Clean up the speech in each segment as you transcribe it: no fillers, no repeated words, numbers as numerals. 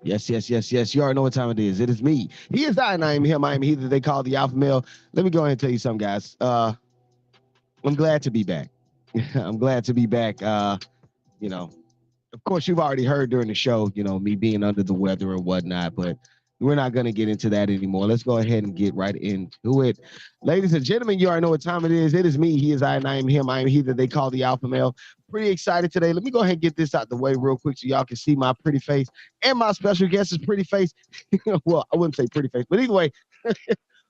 Yes, yes, yes, yes. You already know what time it is. It is me. He is I, and I am him. I am he that they call the Alpha Male. Let me go ahead and tell you something, guys. I'm glad to be back. I'm glad to be back. You know, of course, you've already heard during the show, me being under the weather and whatnot, but we're not going to get into that anymore. Let's go ahead and get right into it. Ladies and gentlemen, you already know what time it is. It is me. He is I, and I am him. I am he that they call the Alpha Male. Pretty excited today. Let me go ahead and get this out the way real quick so y'all can see my pretty face and my special guest's pretty face. Well, I wouldn't say pretty face, but either way,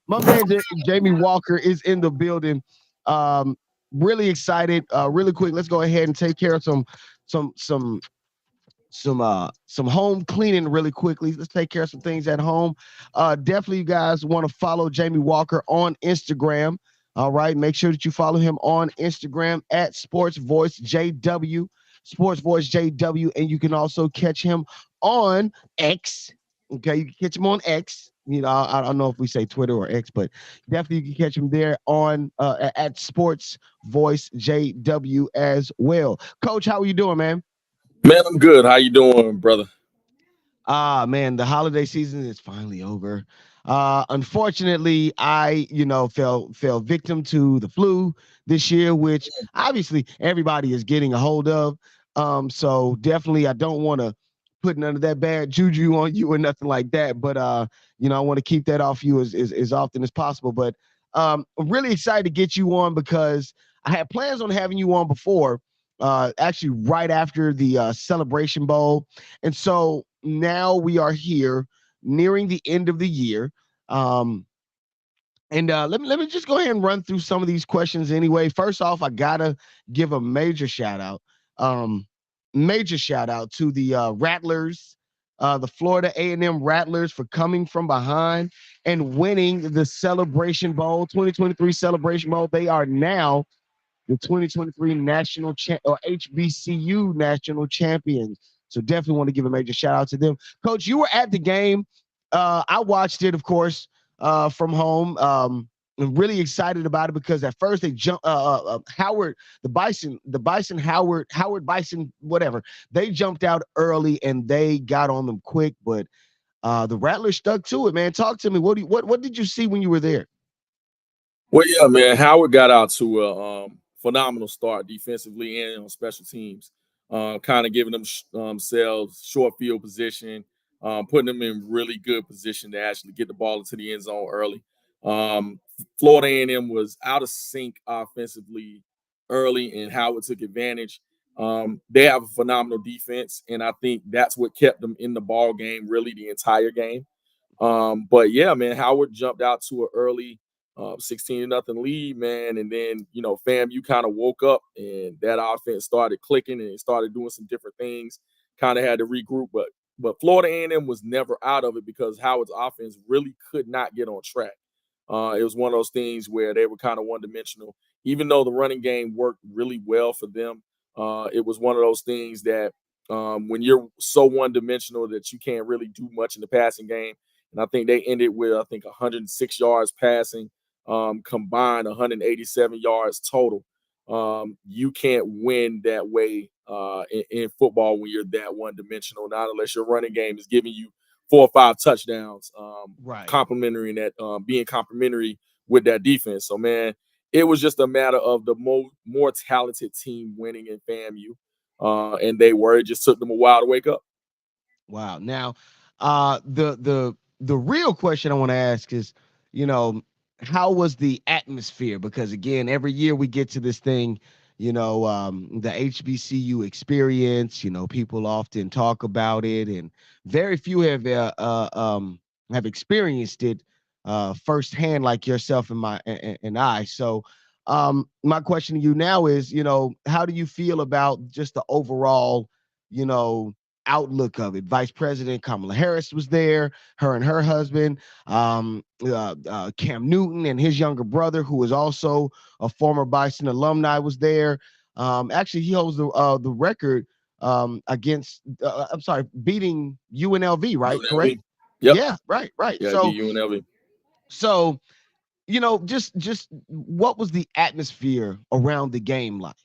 my man Jamie Walker is in the building. Um, really excited. Really quick, let's go ahead and take care of some some some home cleaning really quickly. Let's take care of some things at home. Definitely you guys want to follow Jamie Walker on Instagram. All right, make sure that you follow him on Instagram at Sports Voice JW, Sports Voice JW, and you can also catch him on X. Okay, you can catch him on X. I don't know if we say Twitter or X, but definitely you can catch him there on at Sports Voice JW as well. Coach, how are you doing, man? Man, I'm good. How you doing, brother? Ah, man, the holiday season is finally over. Unfortunately, I, fell victim to the flu this year, which obviously everybody is getting a hold of. So definitely, I don't want to put none of that bad juju on you or nothing like that. But I want to keep that off you as often as possible. But I'm really excited to get you on because I had plans on having you on before, actually right after the Celebration Bowl, and so now we are here nearing the end of the year. Um, and let me just go ahead and run through some of these questions anyway. First off, I gotta give a major shout out to the Rattlers, the Florida A&M Rattlers for coming from behind and winning the Celebration Bowl, 2023 Celebration Bowl. They are now the 2023 or HBCU national champions. So definitely want to give a major shout out to them. Coach, you were at the game. I watched it, of course, from home. I'm really excited about it because at first they jumped Howard, Howard Bison, whatever. They jumped out early and they got on them quick, but the Rattlers stuck to it, man. Talk to me. What did you see when you were there? Well, yeah, man. Howard got out to a phenomenal start defensively and on special teams, kind of giving themselves short field position, putting them in really good position to actually get the ball into the end zone early. Um, Florida A&M was out of sync offensively early, and Howard took advantage. They have a phenomenal defense, and I think that's what kept them in the ball game really the entire game. But yeah, man, Howard jumped out to an early 16 to nothing lead, man. And then, FAMU kind of woke up and that offense started clicking and it started doing some different things, kind of had to regroup. But Florida A&M was never out of it because Howard's offense really could not get on track. It was one of those things where they were kind of one dimensional. Even though the running game worked really well for them, it was one of those things that when you're so one dimensional that you can't really do much in the passing game. And I think they ended with, 106 yards passing, combined 187 yards total. You can't win that way in football when you're that one dimensional, not unless your running game is giving you 4 or 5 touchdowns, Right. complimentary that being complimentary with that defense. So, man, it was just a matter of the more talented team winning in FAMU, and they were. It just took them a while to wake up. Wow. Now, the real question I want to ask is, you know, how was the atmosphere? Because again, every year we get to this thing, the HBCU experience. People often talk about it, and very few have experienced it firsthand, like yourself and I. So, my question to you now is, how do you feel about just the overall, you know, outlook of it? Vice President Kamala Harris was there, her and her husband, Cam Newton and his younger brother, who is also a former Bison alumni, was there. Actually, he holds the record against, I'm sorry, beating UNLV, right? Correct? UNLV. Yep. Yeah, right, right. Yeah, be UNLV. So, just what was the atmosphere around the game like?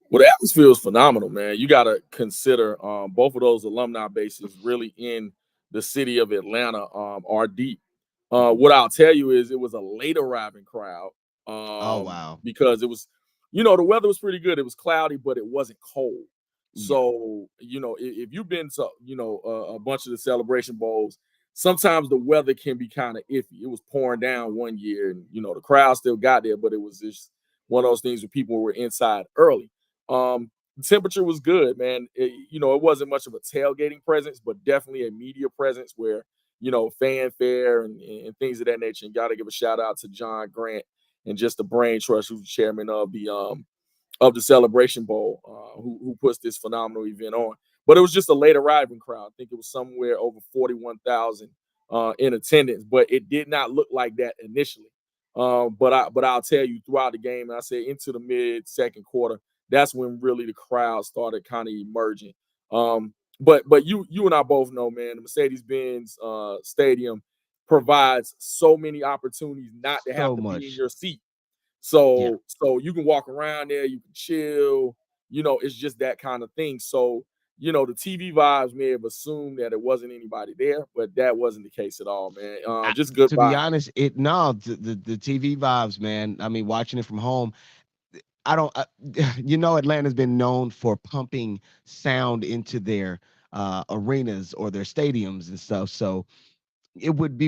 Well, the atmosphere was phenomenal, man. You got to consider both of those alumni bases really in. the city of Atlanta are deep. What I'll tell you is it was a late arriving crowd, Oh wow. because it was, the weather was pretty good. It was cloudy, but it wasn't cold. Yeah. So, if you've been to, a bunch of the Celebration Bowls, sometimes the weather can be kind of iffy. It was pouring down one year, and the crowd still got there, but it was just one of those things where people were inside early. The temperature was good, man. It wasn't much of a tailgating presence, but definitely a media presence where fanfare and things of that nature. And got to give a shout out to John Grant and just the brain trust, who's chairman of the Celebration Bowl, who puts this phenomenal event on. But it was just a late arriving crowd. I think it was somewhere over 41,000 in attendance, but it did not look like that initially. But I'll tell you, throughout the game, and I say into the mid second quarter, that's when really the crowd started kind of emerging. But you and I both know, man, the Mercedes Benz Stadium provides so many opportunities not to have So to be in much. your seat. Yeah. So you can walk around there, you can chill. It's just that kind of thing. So the TV vibes may have assumed that it wasn't anybody there, but that wasn't the case at all, man. I, Just good to be vibes. honest, it no the TV vibes, man. I mean, watching it from home, I don't. Atlanta's been known for pumping sound into their arenas or their stadiums and stuff. So it wouldn't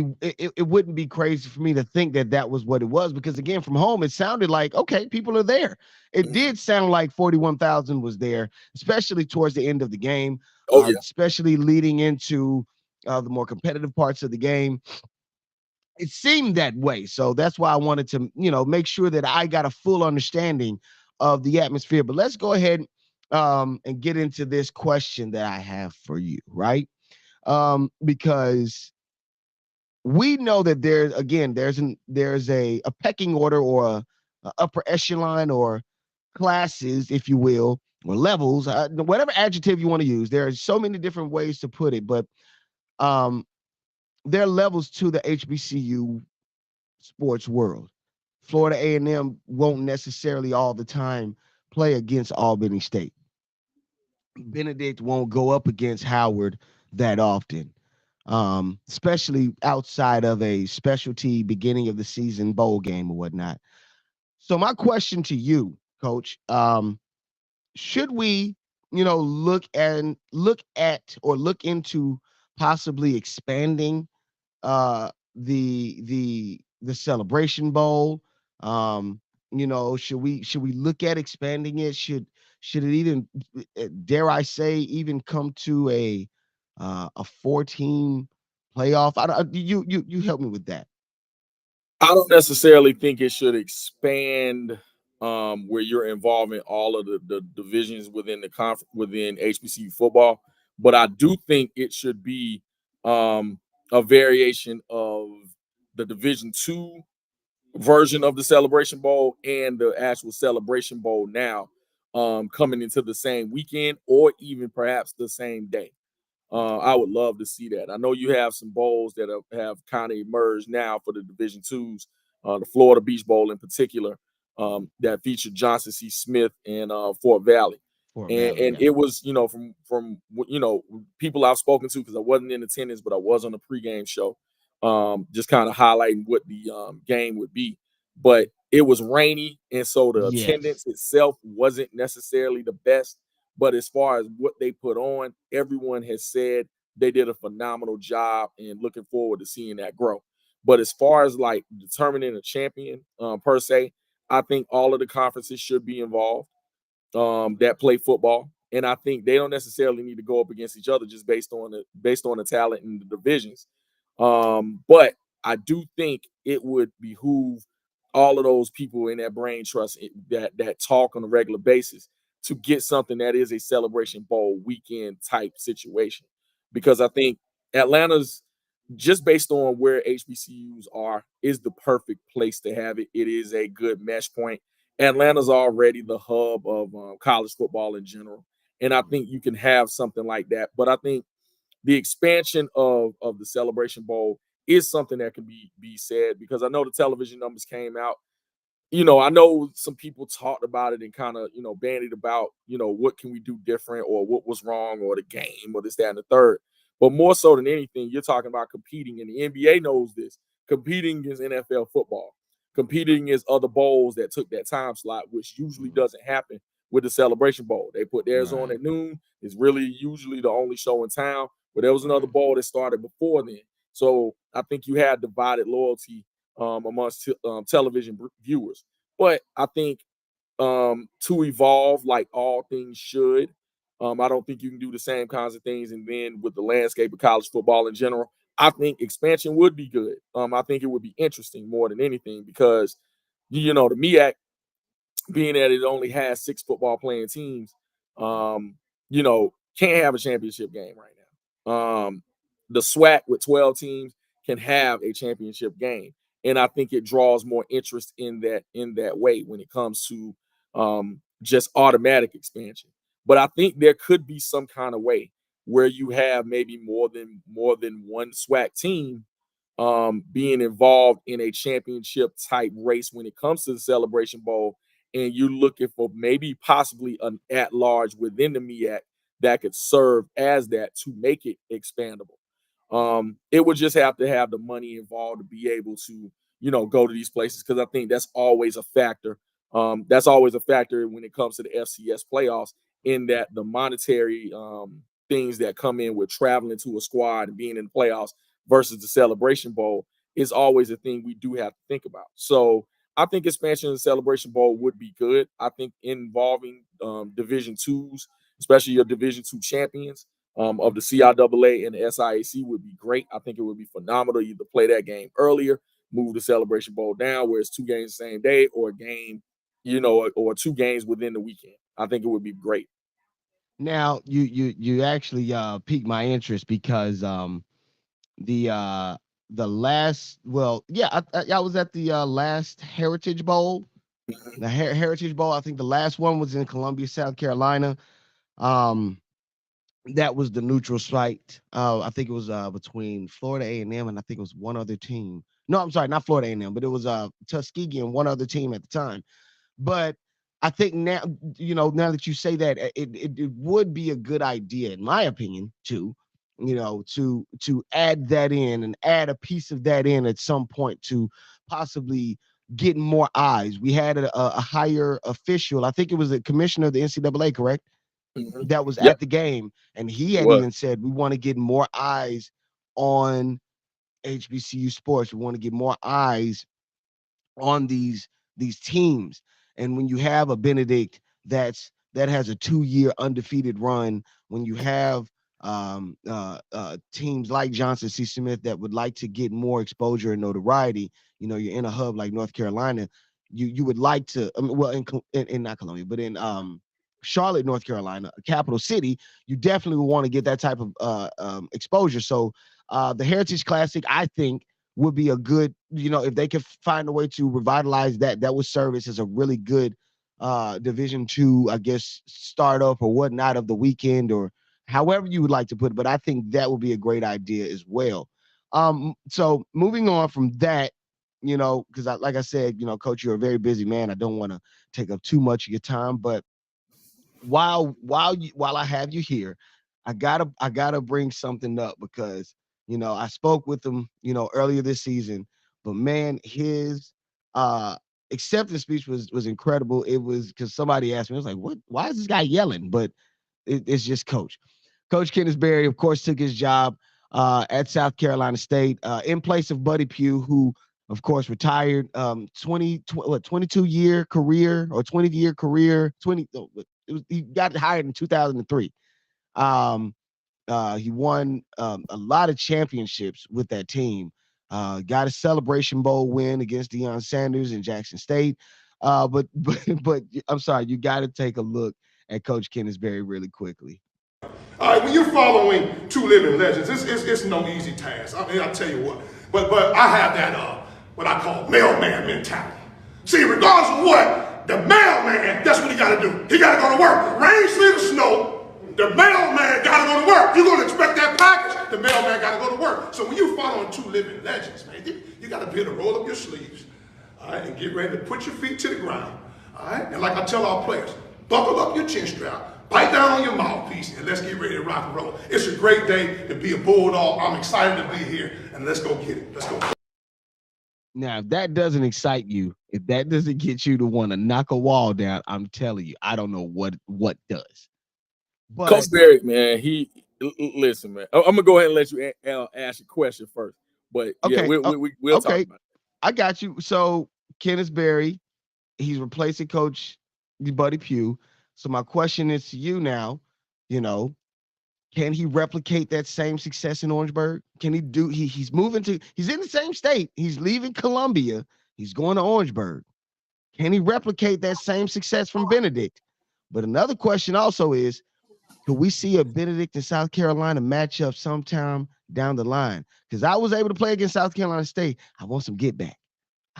be crazy for me to think that that was what it was, because again, from home it sounded like, okay, people are there. It did sound like 41,000 was there, especially towards the end of the game, Oh yeah. especially leading into the more competitive parts of the game. It seemed that way, so that's why I wanted to make sure that I got a full understanding of the atmosphere. But let's go ahead and get into this question that I have for you, right? Because we know that there's a pecking order, or a upper echelon, or classes, if you will, or levels, whatever adjective you want to use. There are so many different ways to put it, but um, there are levels to the HBCU sports world. Florida A&M won't necessarily all the time play against Albany State. Benedict won't go up against Howard that often, especially outside of a specialty beginning of the season bowl game or whatnot. So my question to you, Coach, should we, look into possibly expanding the Celebration Bowl? Should we look at expanding it? Should it even, dare I say, even come to a 4-team playoff? I don't, you help me with that. I don't necessarily think it should expand, where you're involving all of the divisions within within HBCU football, but I do think it should be a variation of the Division 2 version of the Celebration Bowl and the actual Celebration Bowl now, coming into the same weekend or even perhaps the same day. I would love to see that. I know you have some bowls that have kind of emerged now for the Division 2s, the Florida Beach Bowl in particular, that featured Johnson C. Smith and Fort Valley, Fort and Valley, and yeah. it was from people I've spoken to, because I wasn't in attendance, but I was on the pregame show, just kind of highlighting what the game would be. But it was rainy, and so the Yes. attendance itself wasn't necessarily the best, but as far as what they put on, everyone has said they did a phenomenal job, and looking forward to seeing that grow. But as far as like determining a champion, per se, I think all of the conferences should be involved, that play football, and I think they don't necessarily need to go up against each other just based on the talent in the divisions. But I do think it would behoove all of those people in that brain trust, that talk on a regular basis, to get something that is a Celebration Bowl weekend type situation, because I think Atlanta's, just based on where HBCUs are, is the perfect place to have it. It is a good mesh point. Atlanta's already the hub of college football in general, and I think you can have something like that. But I think the expansion of the Celebration Bowl is something that can be said, because I know the television numbers came out. I know some people talked about it and kind of, bandied about, what can we do different, or what was wrong, or the game, or this, that, and the third. But more so than anything, you're talking about competing, and the NBA knows this. Competing is NFL football. Competing is other bowls that took that time slot, which usually doesn't happen with the Celebration Bowl. They put theirs on Right. at noon. It's really usually the only show in town. But there was another Right. bowl that started before then. So I think you had divided loyalty amongst television viewers. But I think to evolve like all things should. I don't think you can do the same kinds of things. And then with the landscape of college football in general, I think expansion would be good. I think it would be interesting more than anything because, the MEAC, being that it only has 6 football playing teams, can't have a championship game right now. The SWAC with 12 teams can have a championship game, and I think it draws more interest in that way when it comes to just automatic expansion. But I think there could be some kind of way where you have maybe more than one SWAC team being involved in a championship type race when it comes to the Celebration Bowl, and you're looking for maybe possibly an at large within the MEAC that could serve as that to make it expandable. It would just have to have the money involved to be able to, go to these places because I think that's always a factor. That's always a factor when it comes to the FCS playoffs, in that the monetary things that come in with traveling to a squad and being in the playoffs versus the Celebration Bowl is always a thing we do have to think about. So I think expansion of the Celebration Bowl would be good. I think involving Division twos, especially your Division two champions of the CIAA and the SIAC, would be great. I think it would be phenomenal to either play that game earlier, move the Celebration Bowl down where it's 2 games the same day, or a game, or 2 games within the weekend. I think it would be great. Now you actually piqued my interest because the uh the last well yeah I was at the last Heritage Bowl, the Heritage Bowl. I think the last one was in Columbia, South Carolina. Um, that was the neutral site. I think it was between Florida A and M, and I think it was one other team. No, I'm sorry, not Florida A and M, but it was Tuskegee and one other team at the time. But I think now, now that you say that, it would be a good idea, in my opinion, to add that in and add a piece of that in at some point to possibly get more eyes. We had a higher official. I think it was the commissioner of the NCAA, correct? Mhm. That was Yep, at the game, and he it had was. even said we want to get more eyes on HBCU sports. We want to get more eyes on these teams. And when you have a Benedict that has a 2-year undefeated run, when you have teams like Johnson C. Smith that would like to get more exposure and notoriety, you're in a hub like North Carolina. You would like to, I mean, well, in not Columbia, but in Charlotte, North Carolina, a capital city, you definitely want to get that type of exposure. So the Heritage Classic, I think, would be a good, if they could find a way to revitalize that, that would serve as a really good Division two, I guess, startup or whatnot of the weekend, or however you would like to put it. But I think that would be a great idea as well. So moving on from that, because like I said, Coach, you're a very busy man. I don't want to take up too much of your time, but while I have you here, I gotta bring something up because I spoke with him earlier this season, but man, his uh acceptance speech was incredible. It was because somebody asked me, I was like, what? Why is this guy yelling? But it's just Coach Kenneth Berry, of course, took his job at South Carolina State in place of Buddy Pugh, who, of course, retired. 22-year career or 20-year career. 20. He got hired in 2003. Um, he won a lot of championships with that team. Got a Celebration Bowl win against Deion Sanders in Jackson State. But I'm sorry, you got to take a look at Coach Kenneth Berry really quickly. All right, when you're following two living legends, it's no easy task. I mean, I tell you what. But I have that what I call mailman mentality. See, regardless of what, the mailman, that's what he got to do. He got to go to work. Rain, sleet, or snow, the mailman got to go to work. You're going to expect that package. The mailman got to go to work. So when you're following two living legends, man, you got to be able to roll up your sleeves, all right, and get ready to put your feet to the ground, all right? And like I tell our players, buckle up your chin strap, Bite down on your mouthpiece and let's get ready to rock and roll. It's a great day to be a Bulldog. I'm excited to be here, and let's go get it. Let's go. Now, if that doesn't excite you, if that doesn't get you to want to knock a wall down, I'm telling you, I don't know what does. But Coach Barry, man, listen, man. I'm gonna go ahead and let you ask your question first, but yeah, okay, we'll talk okay, about it. I got you. So Kenneth Berry, he's replacing Coach Buddy Pugh. So my question is to you now, you know, can he replicate that same success in Orangeburg? Can he do he's moving to he's in the same state. He's leaving Columbia. He's going to Orangeburg. Can he replicate that same success from Benedict? But another question also is, could we see a Benedict and South Carolina matchup sometime down the line? Because I was able to play against South Carolina State. I want some get back.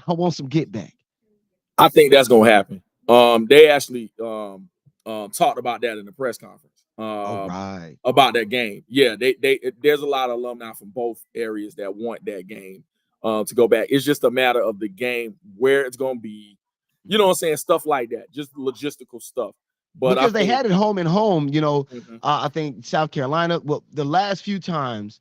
I want some get back. I think that's gonna happen. They actually talked about that in the press conference. All right. About that game. Yeah, they there's a lot of alumni from both areas that want that game to go back. It's just a matter of the game, where it's gonna be, you know what I'm saying, stuff like that, just logistical stuff. But I Because they think had it home and home, Mhm. I think South Carolina, well, the last few times,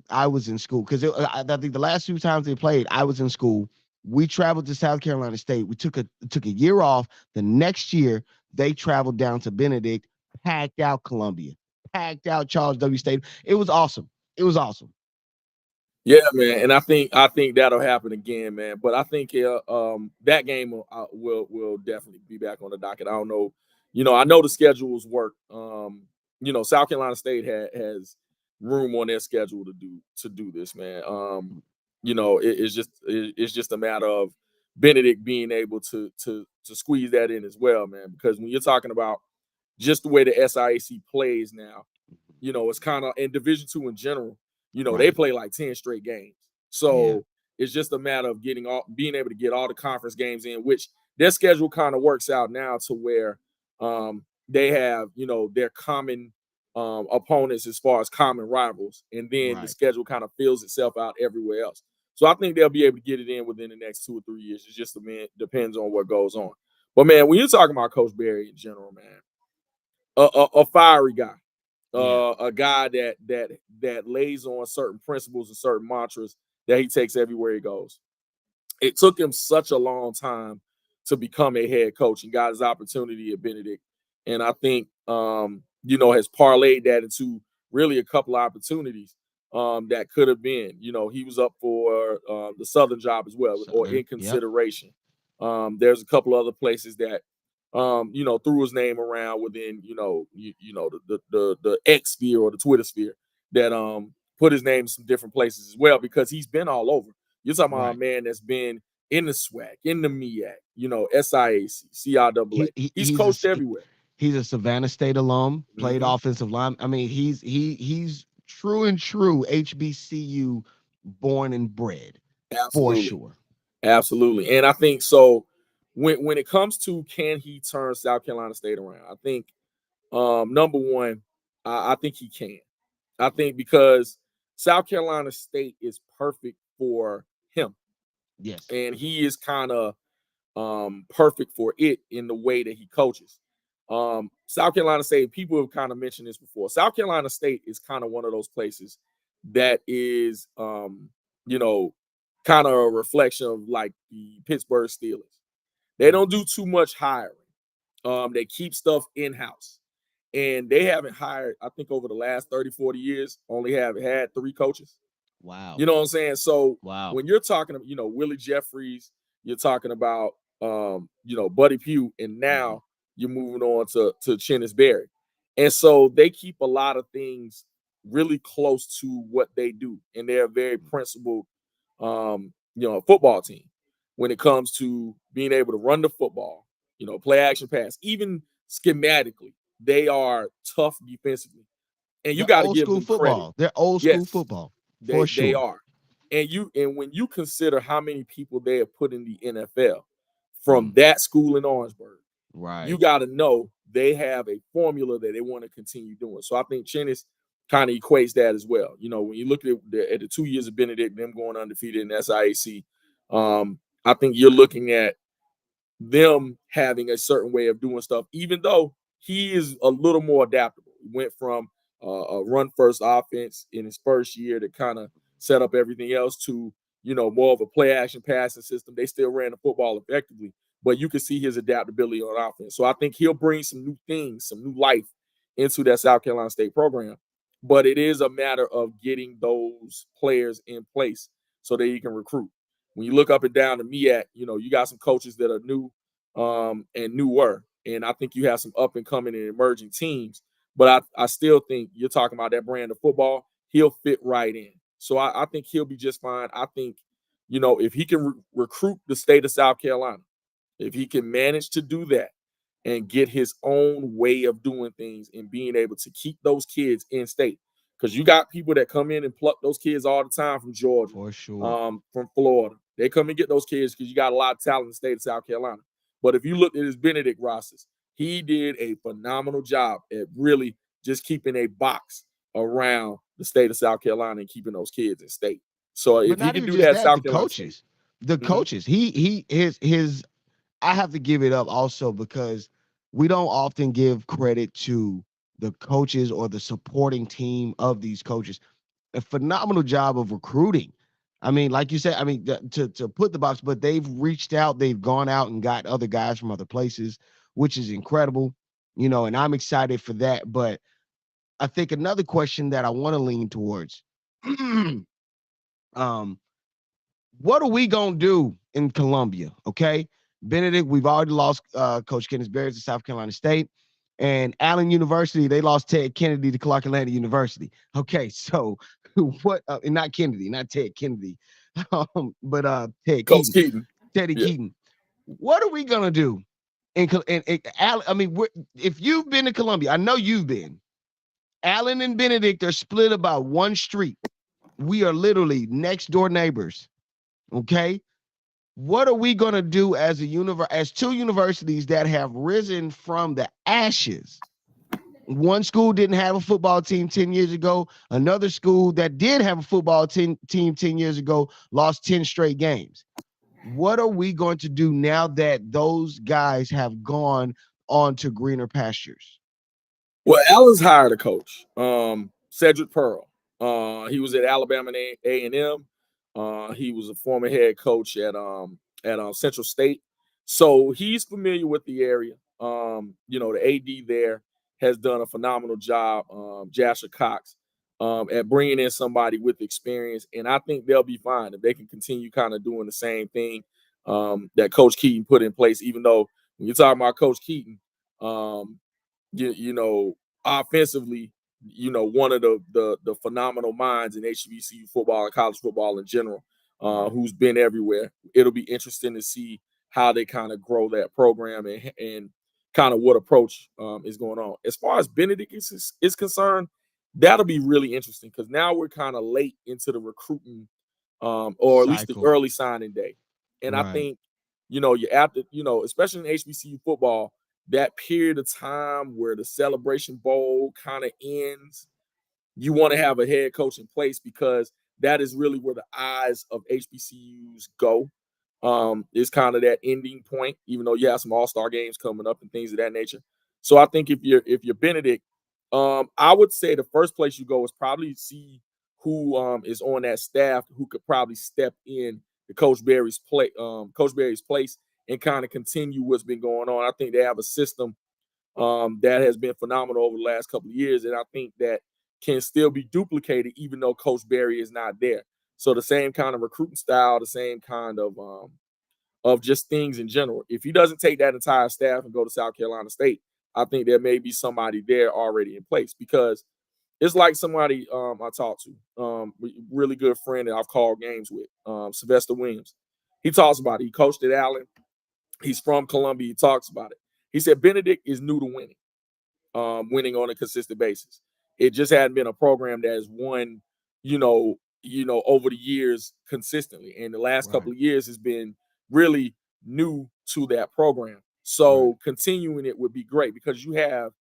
I was in school because I think the last few times they played, I was in school. We traveled to South Carolina State. We took a year off. The next year, they traveled down to Benedict, packed out Columbia, packed out Charles W. State. It was awesome. It was awesome. Yeah, man, and I think that'll happen again, man. But I think that game will definitely be back on the docket. I don't know, I know the schedules work. South Carolina State has room on their schedule to do this, man. It's just a matter of Benedict being able to squeeze that in as well, man. Because when you're talking about just the way the SIAC plays now, it's kind of in Division II in general. They Right. play like 10 straight games. Yeah. So it's just a matter of being able to get all the conference games in, which their schedule kind of works out now to where they have, their common opponents as far as common rivals. And then the Right. schedule kind of fills itself out everywhere else. So I think they'll be able to get it in within the next 2 or 3 years. It just depends on what goes on. But man, when you're talking about Coach Barry in general, man, a fiery guy, Yeah. a guy that lays on certain principles and certain mantras that he takes everywhere he goes. It took him such a long time to become a head coach and got his opportunity at Benedict, and I think has parlayed that into really a couple of opportunities that could have been. He was up for the Southern job as well, or Southern. in Yep. consideration. There's a couple other places that threw his name around within, the X sphere or the Twitter sphere that put his name in some different places as well, because he's been all over. You're talking about a Right. man that's been in the SWAC, in the MEAC, SIAC, CIAA. He's coached everywhere. He's a Savannah State alum, played hmm offensive line. I mean, he's true and true HBCU born and bred for Absolutely. sure. Absolutely. And I think so when it comes to, can he turn South Carolina State around? I think number one, I think he can. I think because South Carolina State is perfect for him, Yes. and he is kind of perfect for it in the way that he coaches. South Carolina State, people have kind of mentioned this before. South Carolina State is kind of one of those places that is, kind of a reflection of like the Pittsburgh Steelers. They don't do too much hiring. They keep stuff in house. And they haven't hired, I think over the last 30, 40 years, only have had 3 coaches. Wow. You know what I'm saying? So Wow. when you're talking, Willie Jeffries, you're talking about, Buddy Pugh, and Mhm. now you're moving on to Chennis Berry. And so they keep a lot of things really close to what they do. And they're a very principled, football team when it comes to being able to run the football, play action pass, even schematically. They are tough defensively. And you They're got to old give school them credit. football. They're old school Yes, football for they sure. are. And when you consider how many people they have put in the NFL from Mm, that school in Orangeburg, you right. got to know they have a formula that they want to continue doing. So I think Chennis kind of equates that as well. When you look at the 2 years of Benedict, them going undefeated in SIAC, I think you're looking at them having a certain way of doing stuff, even though he is a little more adaptable. He went from a run first offense in his first year to kind of set up everything else to, more of a play action passing system. They still ran the football effectively, but you can see his adaptability on offense. So I think he'll bring some new things, some new life into that South Carolina State program. But it is a matter of getting those players in place so that he can recruit. When you look up and down the MEAC, you got some coaches that are new and newer. And I think you have some up and coming and emerging teams. But I still think you're talking about that brand of football, he'll fit right in. So I think he'll be just fine. I think, if he can recruit the state of South Carolina, if he can manage to do that and get his own way of doing things and being able to keep those kids in state. Because you got people that come in and pluck those kids all the time from Georgia, For sure. from Florida. They come and get those kids because you got a lot of talent in the state of South Carolina. But if you look at his Benedict rosters, he did a phenomenal job at really just keeping a box around the state of South Carolina and keeping those kids in state. So But if he not can even do just that, that, South Carolina State. the Mhm. coaches. His I have to give it up also because we don't often give credit to the coaches or the supporting team of these coaches. A phenomenal job of recruiting. I mean, like you said, I mean, to put the box, but they've reached out, they've gone out and got other guys from other places, which is incredible, and I'm excited for that. But I think another question that I want to lean towards, um, what are we gonna do in Columbia? Okay, Benedict, we've already lost Coach Kenneth Barris to South Carolina State, and Allen University, they lost Ted Kennedy to Clark Atlanta University. Okay, so what? And not Kennedy, not Ted Kennedy, but Ted Coach Keaton, Keaton. Teddy Yeah. Keaton. What are we gonna do? I mean, if you've been to Columbia, I know you've been. Allen and Benedict are split about one street. We are literally next door neighbors. Okay, what are we going to do as as two universities that have risen from the ashes? One school didn't have a football team 10 years ago. Another school that did have a football team 10 years ago lost 10 straight games. What are we going to do now that those guys have gone on to greener pastures? Well, Allen's hired a coach, Cedric Pearl. He was at Alabama A&M. He was a former head coach at Central State, so he's familiar with the area. The AD there has done a phenomenal job, Jasher Cox, at bringing in somebody with experience, and I think they'll be fine if they can continue kind of doing the same thing that Coach Keaton put in place. Even though when you're talking about Coach Keaton, um, offensively, one of the phenomenal minds in HBCU football and college football in general, who's been everywhere. It'll be interesting to see how they kind of grow that program and kind of what approach is going on. As far as Benedict is concerned, that'll be really interesting because now we're kind of late into the recruiting, or at least the Cycle. early signing day. And I Right. think, you after, especially in HBCU football, that period of time where the Celebration Bowl kind of ends, you want to have a head coach in place because that is really where the eyes of HBCUs go. It's kind of that ending point, even though you have some all-star games coming up and things of that nature. So I think if you're Benedict, I would say the first place you go is probably see who is on that staff who could probably step in to Coach Berry's place and kind of continue what's been going on. I think they have a system that has been phenomenal over the last couple of years, and I think that can still be duplicated even though Coach Berry is not there. So the same kind of recruiting style, the same kind of just things in general. If he doesn't take that entire staff and go to South Carolina State, I think there may be somebody there already in place because it's like somebody I talked to, really good friend that I've called games with, Sylvester Williams. He talks about it. He coached at Allen. He's from Columbia. He talks about it. He said Benedict is new to winning on a consistent basis. It just hadn't been a program that has won, over the years consistently. And the last couple Right. of years has been really new to that program. Right. So continuing it would be great because you have,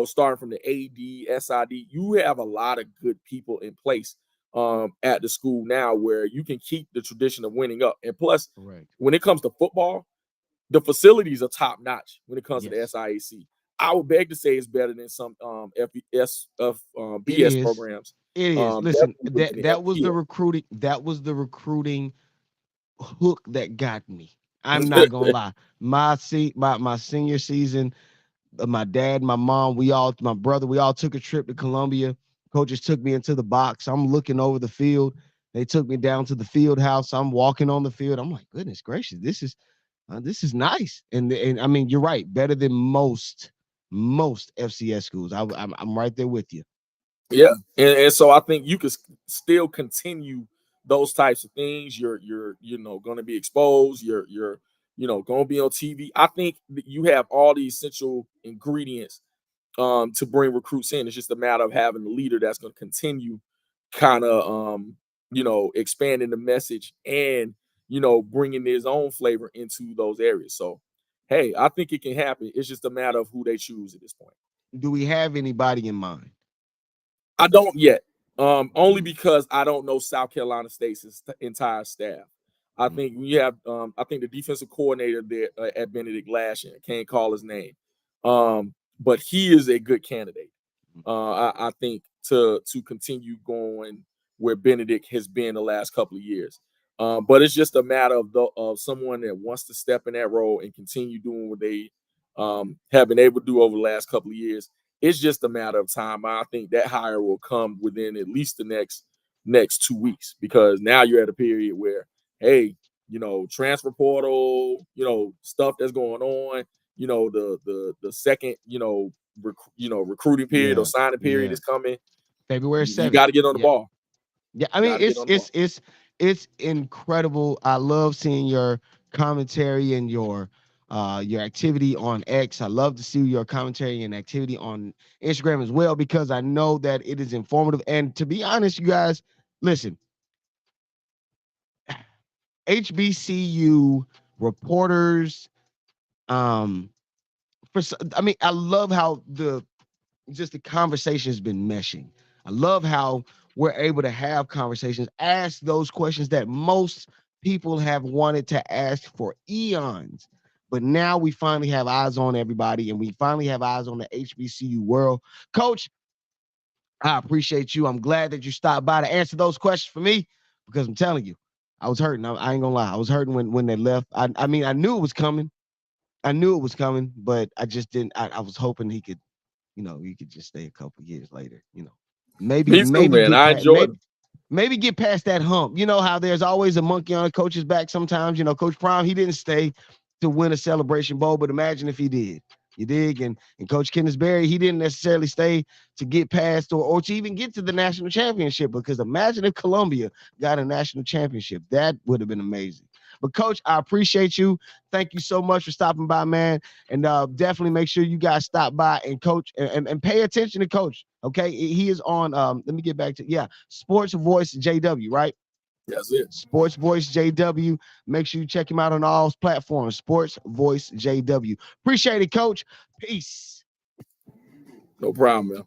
starting from the AD, SID, you have a lot of good people in place at the school now where you can keep the tradition of winning up. And plus, Correct. when it comes to football, the facilities are top notch when it comes to the Yes. SIAC. I would beg to say it's better than some It BS is. programs. It is. Listen, Definitely than the that was the FPL. recruiting. That was the recruiting hook that got me. I'm not gonna lie. My senior season, my dad, my mom, my brother, we all took a trip to Columbia. Coaches took me into the box. I'm looking over the field. They took me down to the field house. I'm walking on the field. I'm like, goodness gracious, this is nice. And I mean, you're right. Better than most FCS schools. I'm right there with you. Yeah, and so I think you could still continue those types of things. You're going to be exposed. You're going to be on TV. I think that you have all the essential ingredients to bring recruits in. It's just a matter of having a leader that's going to continue kind of expanding the message and bringing his own flavor into those areas. So hey, I think it can happen. It's just a matter of who they choose at this point. Do we have anybody in mind? I don't yet. Only because I don't know South Carolina State's entire staff. I think we have. I think the defensive coordinator there at Benedict last year, can't call his name, but he is a good candidate. I think to continue going where Benedict has been the last couple of years. But it's just a matter of someone that wants to step in that role and continue doing what they have been able to do over the last couple of years. It's just a matter of time. I think that hire will come within at least the next 2 weeks, because now you're at a period where, hey, transfer portal, stuff that's going on, the second, recruiting period or Yeah, signing period yeah. is coming. February You 7th. got to get on the Yeah. ball. Yeah, I You mean got to get on the ball. it's incredible. I love seeing your commentary and your activity on X. I love to see your commentary and activity on Instagram as well, because I know that it is informative. And to be honest, you guys, listen, HBCU reporters, um, I mean, I love how the conversation has been meshing. I love how we're able to have conversations, ask those questions that most people have wanted to ask for eons. But now we finally have eyes on everybody, and we finally have eyes on the HBCU world. Coach, I appreciate you. I'm glad that you stopped by to answer those questions for me, because I'm telling you, I was hurting. I ain't gonna lie. I was hurting when they left. I mean, I knew it was coming. I knew it was coming, but I just didn't. I was hoping he could just stay a couple years later. Maybe Me too, maybe man. get I past enjoyed maybe them. maybe get past that hump. You know how there's always a monkey on a coach's back sometimes. Coach Prime, he didn't stay to win a Celebration Bowl, but imagine if he did. You dig? And Coach Kenneth Berry, he didn't necessarily stay to get past or to even get to the national championship, because imagine if Columbia got a national championship. That would have been amazing. But Coach, I appreciate you. Thank you so much for stopping by, man. And definitely make sure you guys stop by and Coach and pay attention to Coach. Okay. He is on let me get back to Sports Voice JW, right? That's it. Sports Voice JW. Make sure you check him out on all platforms. Sports Voice JW. Appreciate it, Coach. Peace. No problem, man.